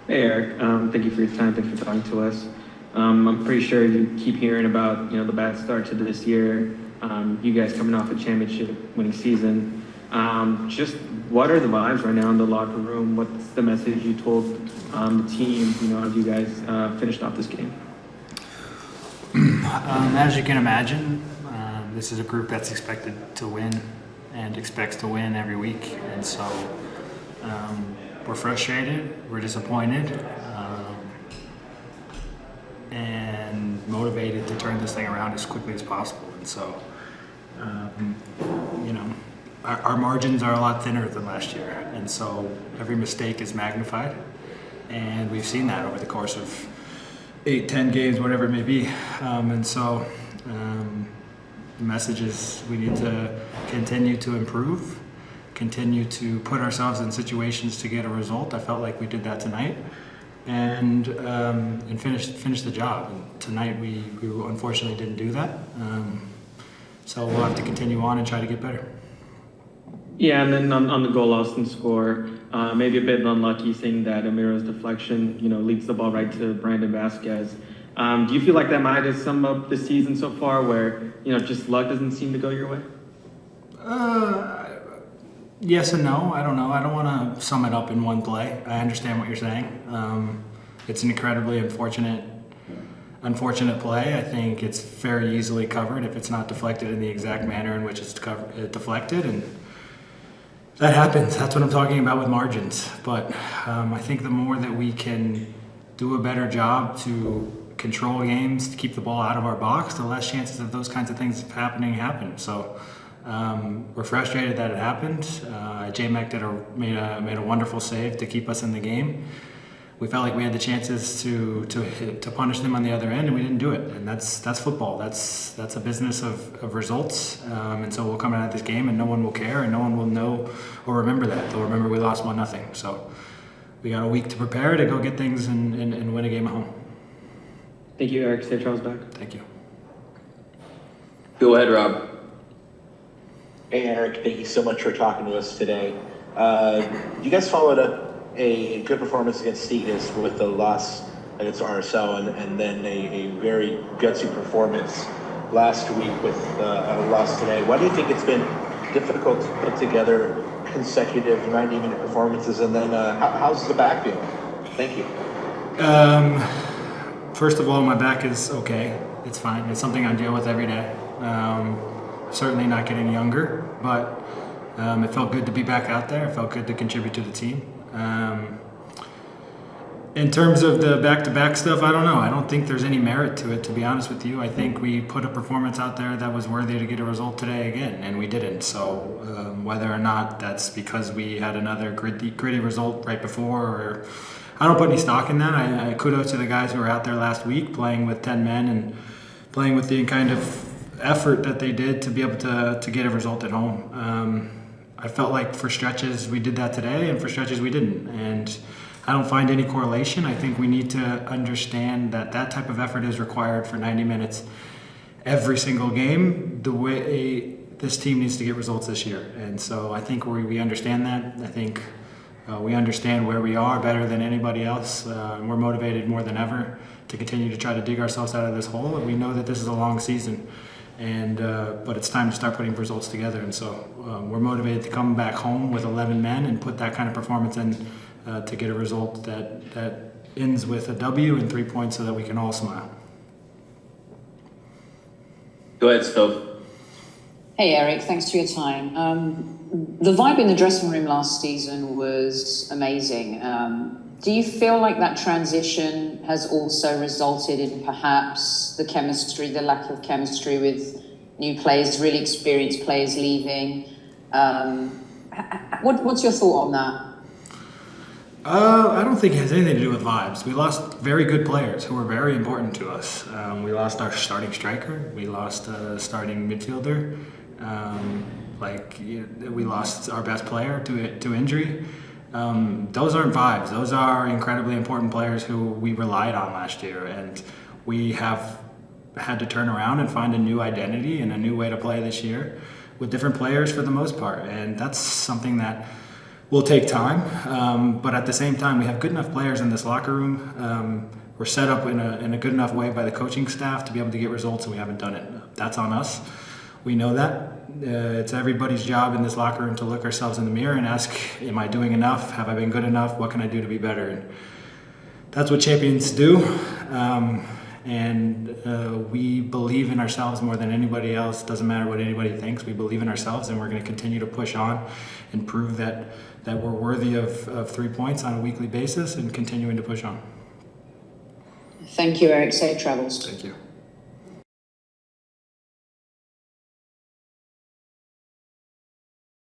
Hey Eric, thank you for your time. Thanks for talking to us. I'm pretty sure you keep hearing about the bad start to this year. You guys coming off a championship winning season. Just what are the vibes right now in the locker room? What's the message you told the team? As you guys finished off this game. As you can imagine, this is a group that's expected to win and expects to win every week, and so we're frustrated, we're disappointed, and motivated to turn this thing around as quickly as possible. And so, our margins are a lot thinner than last year, and so every mistake is magnified, and we've seen that over the course of 8, 10 games, whatever it may be. The message is we need to continue to improve, continue to put ourselves in situations to get a result. I felt like we did that tonight, and finish the job. And tonight we unfortunately didn't do that. So we'll have to continue on and try to get better. Yeah, and then on the goal lost and score, maybe a bit unlucky seeing that Amiro's deflection, leads the ball right to Brandon Vasquez. Do you feel like that might have summed up the season so far where, just luck doesn't seem to go your way? Yes and no. I don't know. I don't want to sum it up in one play. I understand what you're saying. It's an incredibly unfortunate play. I think it's very easily covered if it's not deflected in the exact manner in which it's deflected, and that happens. That's what I'm talking about with margins. But I think the more that we can do a better job to control games, to keep the ball out of our box, the less chances of those kinds of things happen. So we're frustrated that it happened. J-Mac made a wonderful save to keep us in the game. We felt like we had the chances to punish them on the other end, and we didn't do it. And that's football. That's a business of results. And so we'll come out of this game, and no one will care, and no one will know or remember that. They'll remember we lost 1-0. So we got a week to prepare to go get things and win a game at home. Thank you, Eric. Safe travels back. Thank you. Go ahead, Rob. Hey, Eric, thank you so much for talking to us today. You guys followed up a good performance against Stignis with the loss against RSL and then a very gutsy performance last week with a loss today. Why do you think it's been difficult to put together consecutive 90-minute performances? And then how's the back feeling? Thank you. First of all, my back is okay. It's fine. It's something I deal with every day. Certainly not getting younger, but it felt good to be back out there. It felt good to contribute to the team. In terms of the back-to-back stuff, I don't know. I don't think there's any merit to it, to be honest with you. I think we put a performance out there that was worthy to get a result today again, and we didn't. So whether or not that's because we had another gritty result right before, or I don't put any stock in that. I kudos to the guys who were out there last week playing with 10 men and playing with the kind of effort that they did to be able to get a result at home. I felt like for stretches we did that today, and for stretches we didn't. And I don't find any correlation. I think we need to understand that type of effort is required for 90 minutes every single game, the way this team needs to get results this year. And so I think we understand that. I think we understand where we are better than anybody else. We're motivated more than ever to continue to try to dig ourselves out of this hole. And we know that this is a long season, but it's time to start putting results together. And so we're motivated to come back home with 11 men and put that kind of performance in to get a result that ends with a W and 3 points so that we can all smile. Go ahead, Stove. Hey, Eric, thanks for your time. The vibe in the dressing room last season was amazing. Do you feel like that transition has also resulted in perhaps the lack of chemistry with new players, really experienced players leaving? What's your thought on that? I don't think it has anything to do with vibes. We lost very good players who were very important to us. We lost our starting striker. We lost a starting midfielder. We lost our best player to injury. Those aren't vibes. Those are incredibly important players who we relied on last year, and we have had to turn around and find a new identity and a new way to play this year with different players for the most part. And that's something that will take time, but at the same time, we have good enough players in this locker room. We're set up in a good enough way by the coaching staff to be able to get results, and we haven't done it. That's on us. We know that. It's everybody's job in this locker room to look ourselves in the mirror and ask, am I doing enough? Have I been good enough? What can I do to be better? And that's what champions do. We believe in ourselves more than anybody else. Doesn't matter what anybody thinks. We believe in ourselves, and we're going to continue to push on and prove that we're worthy of 3 points on a weekly basis and continuing to push on. Thank you, Eriq. Safe travels. Thank you.